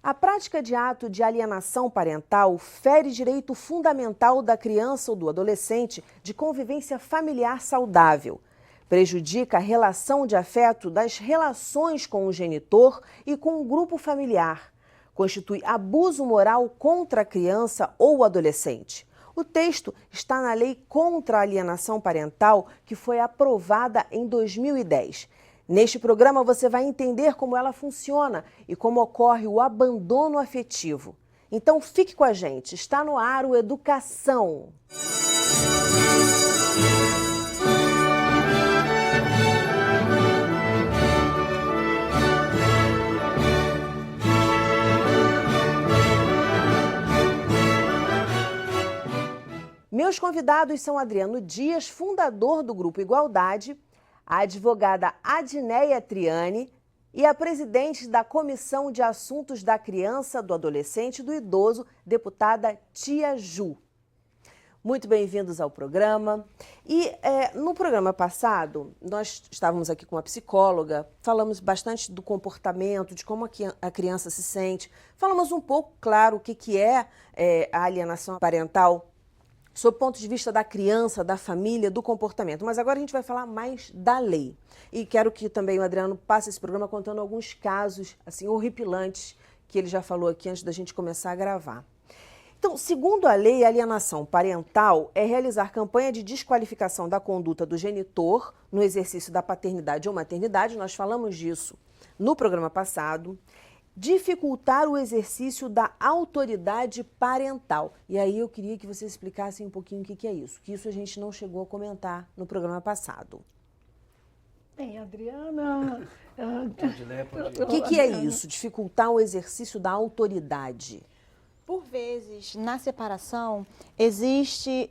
A prática de ato de alienação parental fere direito fundamental da criança ou do adolescente de convivência familiar saudável. Prejudica a relação de afeto das relações com o genitor e com o grupo familiar. Constitui abuso moral contra a criança ou o adolescente. O texto está na Lei contra a Alienação Parental, que foi aprovada em 2010. Neste programa você vai entender como ela funciona e como ocorre o abandono afetivo. Então fique com a gente, está no ar o Educação. Meus convidados são Adriano Dias, fundador do Grupo Igualdade, a advogada Adneia Triani e a presidente da Comissão de Assuntos da Criança, do Adolescente e do Idoso, deputada Tia Ju. Muito bem-vindos ao programa. E no programa passado, nós estávamos aqui com uma psicóloga, falamos bastante do comportamento, de como a criança se sente. Falamos um pouco, claro, o que é a alienação parental, sob o ponto de vista da criança, da família, do comportamento. Mas agora a gente vai falar mais da lei. E quero que também o Adriano passe esse programa contando alguns casos assim horripilantes que ele já falou aqui antes da gente começar a gravar. Então, segundo a lei, a alienação parental é realizar campanha de desqualificação da conduta do genitor no exercício da paternidade ou maternidade. Nós falamos disso no programa passado. Dificultar o exercício da autoridade parental. E aí eu queria que vocês explicassem um pouquinho o que é isso, que isso a gente não chegou a comentar no programa passado. Bem, Adriana... O que é isso, dificultar o exercício da autoridade? Por vezes, na separação,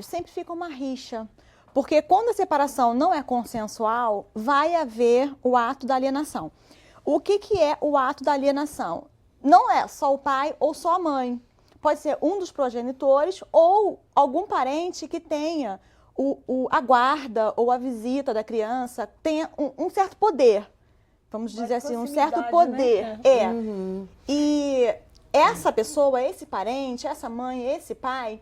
sempre fica uma rixa. Porque quando a separação não é consensual, vai haver o ato da alienação. O que é o ato da alienação? Não é só o pai ou só a mãe. Pode ser um dos progenitores ou algum parente que tenha a guarda ou a visita da criança, tenha um certo poder. Vamos dizer assim, um certo poder. Né? Uhum. E essa pessoa, esse parente, essa mãe, esse pai,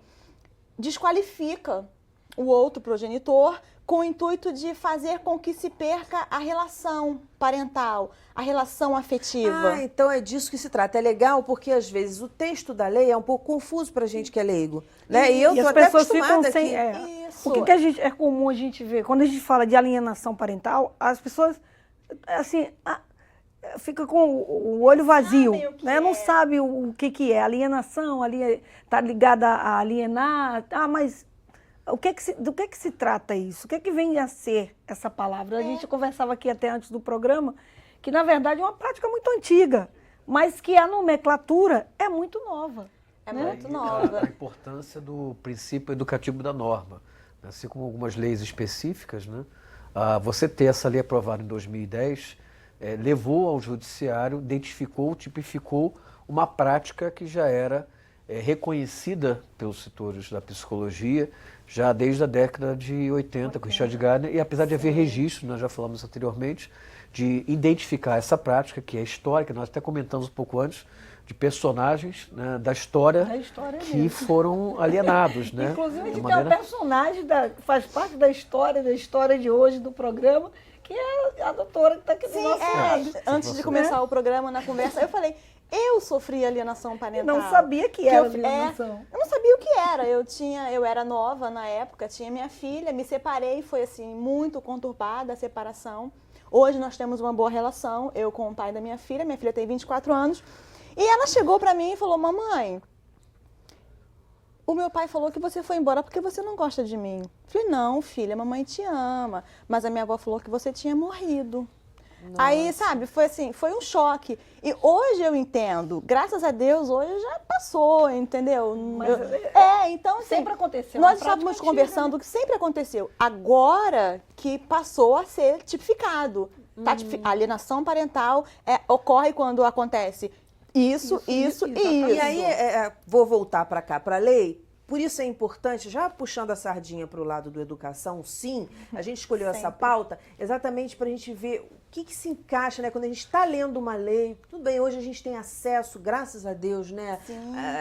desqualifica o outro progenitor com o intuito de fazer com que se perca a relação parental, a relação afetiva. Ah, então é disso que se trata. É legal porque, às vezes, o texto da lei é um pouco confuso para a gente que é leigo. Né? E eu estou até acostumada aqui. Isso. O que é comum a gente ver? Quando a gente fala de alienação parental, as pessoas, assim, ficam com o olho vazio. Né? Não sabe o que é. Alienação, está ligada a alienar. Mas... do que se trata isso? O que vem a ser essa palavra? A gente conversava aqui até antes do programa, que na verdade é uma prática muito antiga, mas que a nomenclatura é muito nova. É muito nova. A importância do princípio educativo da norma, assim como algumas leis específicas, né? Você ter essa lei aprovada em 2010 levou ao judiciário, identificou, tipificou uma prática que já era reconhecida pelos setores da psicologia já desde a década de 80, com Richard Gardner, e apesar de haver registro, nós já falamos anteriormente, de identificar essa prática, que é histórica, nós até comentamos um pouco antes, de personagens, né, da história que foram alienados. Né, inclusive, a gente tem um personagem que faz parte da história de hoje do programa, que é a doutora que está aqui do nosso lado. Antes de começar o programa, na conversa, eu falei... Eu sofri alienação parental. Não sabia que era alienação. Eu não sabia o que era. Eu era nova na época, tinha minha filha, me separei, foi assim, muito conturbada a separação. Hoje nós temos uma boa relação, eu com o pai da minha filha tem 24 anos. E ela chegou pra mim e falou, mamãe, o meu pai falou que você foi embora porque você não gosta de mim. Eu falei, não, filha, a mamãe te ama. Mas a minha avó falou que você tinha morrido. Nossa. Aí, sabe, foi assim, foi um choque. E hoje eu entendo, graças a Deus, hoje já passou, entendeu? Então, assim, sempre aconteceu. Nós estávamos conversando que sempre aconteceu. Agora que passou a ser tipificado. A alienação parental ocorre quando acontece isso. E aí, vou voltar para cá, para a lei. Por isso é importante, já puxando a sardinha para o lado do educação, sim, a gente escolheu essa pauta exatamente para a gente ver que se encaixa, né? Quando a gente está lendo uma lei, tudo bem, hoje a gente tem acesso, graças a Deus, né?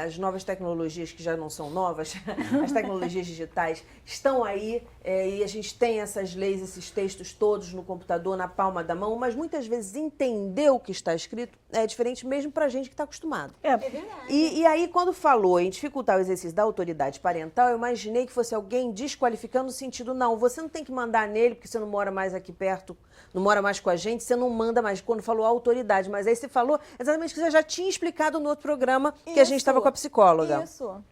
As novas tecnologias que já não são novas, as tecnologias digitais estão aí e a gente tem essas leis, esses textos todos no computador, na palma da mão, mas muitas vezes entender o que está escrito é diferente mesmo para a gente que está acostumado. É verdade. E aí, quando falou em dificultar o exercício da autoridade parental, eu imaginei que fosse alguém desqualificando no sentido, não, você não tem que mandar nele, porque você não mora mais aqui perto, não mora mais com a gente, você não manda mais, quando falou autoridade. Mas aí você falou exatamente o que você já tinha explicado no outro programa que a gente estava com a psicóloga. Isso.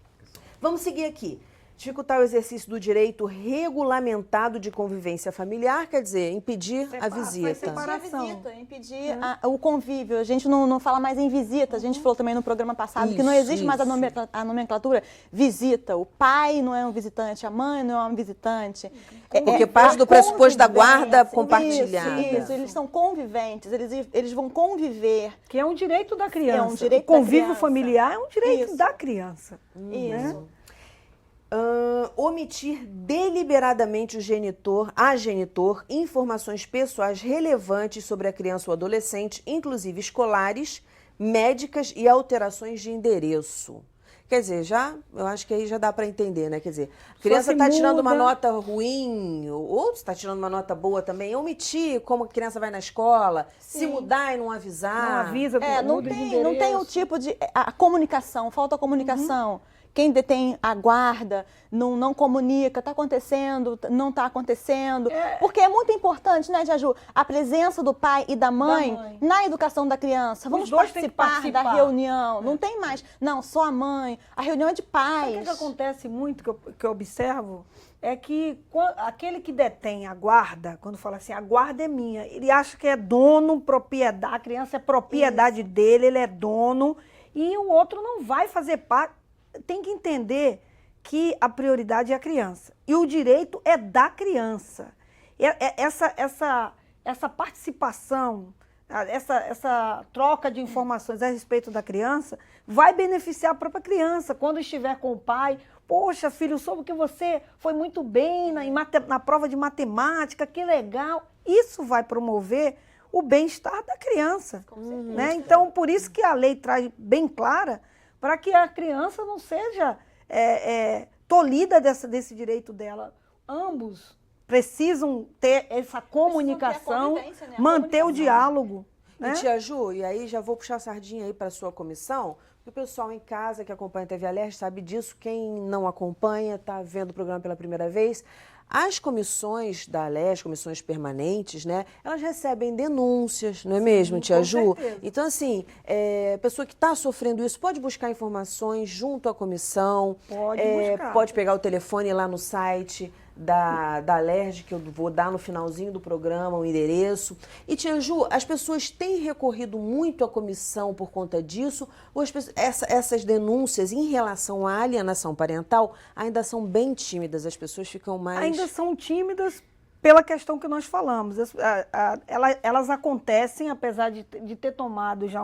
Vamos seguir aqui. Dificultar o exercício do direito regulamentado de convivência familiar, quer dizer, impedir a visita. Impedir o convívio. A gente não fala mais em visita. A gente falou também no programa passado que não existe mais a nomenclatura visita. O pai não é um visitante, a mãe não é um visitante. Porque parte do pressuposto da guarda compartilhada. Isso, eles são conviventes, eles vão conviver. Que é um direito da criança. É um direito o convívio da criança. familiar é um direito Isso. da criança. Isso. Omitir deliberadamente a genitor informações pessoais relevantes sobre a criança ou adolescente, inclusive escolares, médicas e alterações de endereço. Quer dizer, eu acho que aí já dá para entender, né? Quer dizer, a criança está tirando uma nota ruim, ou está tirando uma nota boa também, omitir como a criança vai na escola, se mudar e não avisar. Não avisa, não tem o tipo de... A comunicação, falta a comunicação. Quem detém a guarda não comunica, está acontecendo, não está acontecendo. Porque é muito importante, né, Jaju, a presença do pai e da mãe na educação da criança. Vamos participar da reunião. Não tem mais, não, só a mãe. A reunião é de pais. O que acontece muito, que eu observo, é que aquele que detém a guarda, quando fala assim, a guarda é minha, ele acha que é dono, propriedade, a criança é propriedade dele, ele é dono, e o outro não vai fazer parte. Tem que entender que a prioridade é a criança. E o direito é da criança. Essa participação, essa troca de informações a respeito da criança vai beneficiar a própria criança. Quando estiver com o pai, poxa, filho, soube que você foi muito bem na prova de matemática, que legal. Isso vai promover o bem-estar da criança. Né? Então, por isso que a lei traz bem clara para que a criança não seja tolhida desse direito dela. Ambos precisam ter essa comunicação, né? manter o diálogo. Né? E tia Ju, e aí já vou puxar a sardinha aí para a sua comissão, porque o pessoal em casa que acompanha a TV Alerj sabe disso, quem não acompanha, está vendo o programa pela primeira vez. As comissões da Alerj, comissões permanentes, né, elas recebem denúncias, não é mesmo, tia Ju? Certeza. Então, assim, a pessoa que está sofrendo isso pode buscar informações junto à comissão. Pode buscar. Pode pegar o telefone lá no site da Alerj, que eu vou dar no finalzinho do programa, o endereço. E, tia Ju, as pessoas têm recorrido muito à comissão por conta disso? Ou essas denúncias em relação à alienação parental ainda são bem tímidas? As pessoas ficam mais... Ainda são tímidas pela questão que nós falamos. Elas acontecem, apesar de ter tomado já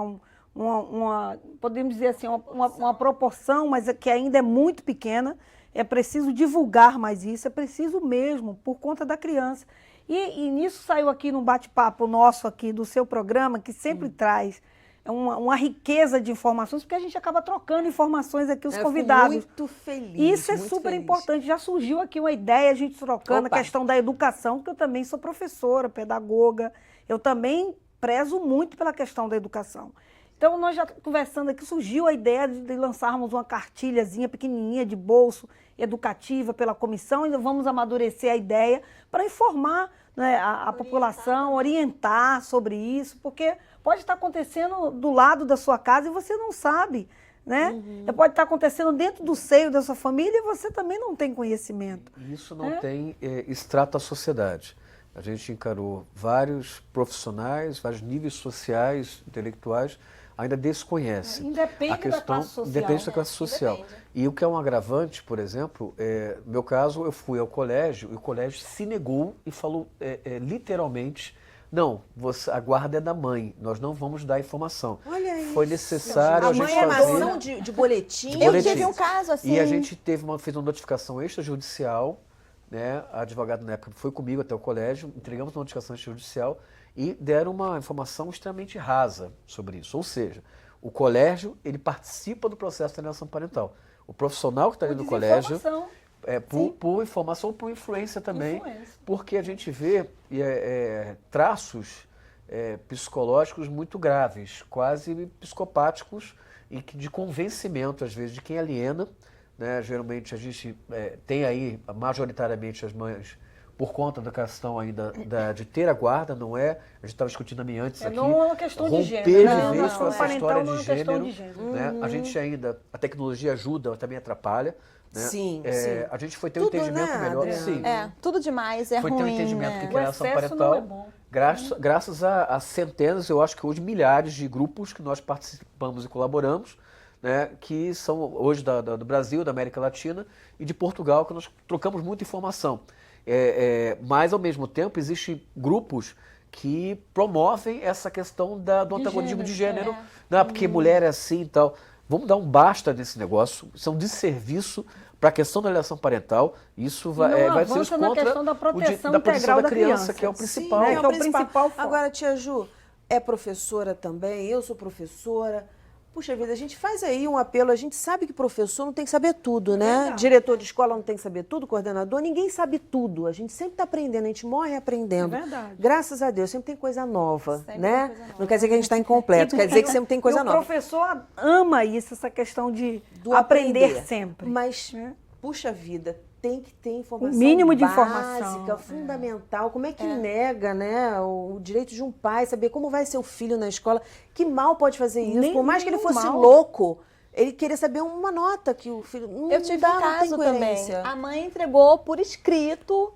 podemos dizer assim, uma proporção, mas que ainda é muito pequena. É preciso divulgar mais isso, é preciso mesmo, por conta da criança. E nisso saiu aqui no bate-papo nosso aqui do seu programa, que sempre traz uma riqueza de informações, porque a gente acaba trocando informações aqui, os convidados. Eu fico muito feliz. Isso é super importante. Já surgiu aqui uma ideia, a gente trocando a questão da educação, porque eu também sou professora, pedagoga, eu também prezo muito pela questão da educação. Então, nós já conversando aqui, surgiu a ideia de lançarmos uma cartilhazinha pequenininha de bolso educativa pela comissão, e vamos amadurecer a ideia para informar, né, a população, orientar sobre isso, porque pode estar acontecendo do lado da sua casa e você não sabe, né? Pode estar acontecendo dentro do seio da sua família e você também não tem conhecimento. Isso não tem extrato à sociedade. A gente encarou vários profissionais, vários níveis sociais, intelectuais, ainda desconhece Independe a questão, da classe social. Depende da classe social. Depende. E o que é um agravante, por exemplo, no meu caso, eu fui ao colégio e o colégio se negou e falou literalmente, não, a guarda é da mãe, nós não vamos dar informação. Olha isso. Foi necessário A a gente mãe é fazer... mação de boletim. Eu tive um caso assim. E a gente fez uma notificação extrajudicial, né? A advogada na época foi comigo até o colégio, entregamos uma notificação extrajudicial e deram uma informação extremamente rasa sobre isso. Ou seja, o colégio, ele participa do processo de alienação parental. O profissional que está ali no colégio, por informação ou por influência também, porque a gente vê traços psicológicos muito graves, quase psicopáticos, e de convencimento, às vezes, de quem aliena. Né? Geralmente a gente tem aí, majoritariamente, as mães, por conta da questão ainda de ter a guarda, não é? A gente estava discutindo antes aqui. Não é uma questão de gênero. Romper de vez com essa história de gênero. Né? A gente ainda, a tecnologia ajuda, também atrapalha. Né? Sim. A gente foi ter um entendimento melhor. Adriana? Sim. Tudo demais é foi ruim. Foi ter um entendimento né? que é alienação parental. Não é bom. Graças a centenas, eu acho que hoje milhares de grupos que nós participamos e colaboramos, né, que são hoje do Brasil, da América Latina e de Portugal, que nós trocamos muita informação. Mas, ao mesmo tempo, existem grupos que promovem essa questão do antagonismo de gênero. Não, porque mulher é assim e tal. Vamos dar um basta nesse negócio. Isso é um desserviço para a questão da alienação parental. Isso vai ser contra na questão da proteção da proteção integral da criança, que é o principal. Sim, né, que é o principal foco. Agora, tia Ju, é professora também, eu sou professora. Puxa vida, a gente faz aí um apelo, a gente sabe que professor não tem que saber tudo, né? Verdade. Diretor de escola não tem que saber tudo, coordenador, ninguém sabe tudo. A gente sempre está aprendendo, a gente morre aprendendo. É verdade. Graças a Deus, sempre tem coisa nova, Sempre né? tem coisa nova. Não quer dizer que a gente está incompleto, quer dizer que sempre tem coisa e o nova. professor ama isso, essa questão de Do aprender sempre. Mas, né? puxa vida, tem que ter informação mínimo de básica, informação. fundamental. Como é que nega, né, o direito de um pai saber como vai ser o filho na escola? Que mal pode fazer isso? Por mais que ele fosse mal. louco, ele queria saber uma nota que o filho... Não Eu tive dá, um não tem caso também. coerência. A mãe entregou por escrito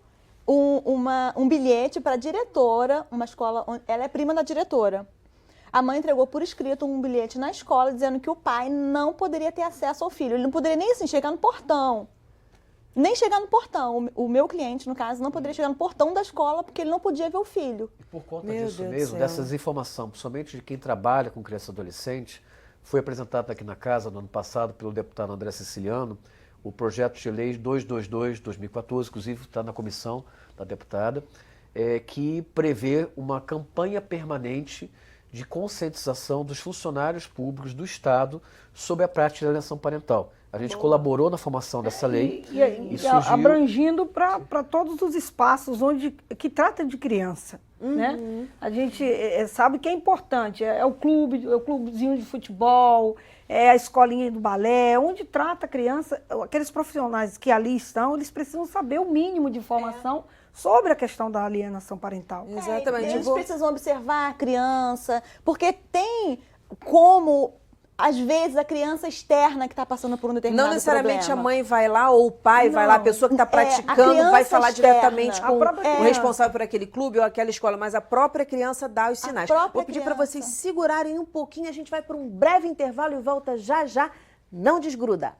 um bilhete para a diretora, uma escola, ela é prima da diretora. A mãe entregou por escrito um bilhete na escola dizendo que o pai não poderia ter acesso ao filho. Ele não poderia nem assim chegar no portão. Nem chegar no portão. O meu cliente, no caso, não poderia chegar no portão da escola porque ele não podia ver o filho. E por conta Meu disso Deus do mesmo, céu. dessas informações, principalmente de quem trabalha com criança e adolescente, foi apresentado aqui na casa no ano passado pelo deputado André Siciliano o projeto de lei 222/2014, inclusive está na comissão da deputada, que prevê uma campanha permanente de conscientização dos funcionários públicos do Estado sobre a prática de alienação parental. A gente colaborou na formação dessa lei E surgiu... abrangindo para todos os espaços que trata de criança. Né? A gente sabe que é importante, é o clubezinho de futebol, é a escolinha do balé, onde trata a criança, aqueles profissionais que ali estão, eles precisam saber o mínimo de informação sobre a questão da alienação parental. Exatamente. Eles precisam observar a criança, porque tem como... Às vezes, a criança externa que está passando por um determinado Não necessariamente problema. a mãe vai lá ou o pai vai lá, a pessoa que está praticando vai falar diretamente com o responsável por aquele clube ou aquela escola, mas a própria criança dá os sinais. Vou pedir para vocês segurarem um pouquinho, a gente vai para um breve intervalo e volta já já. Não desgruda.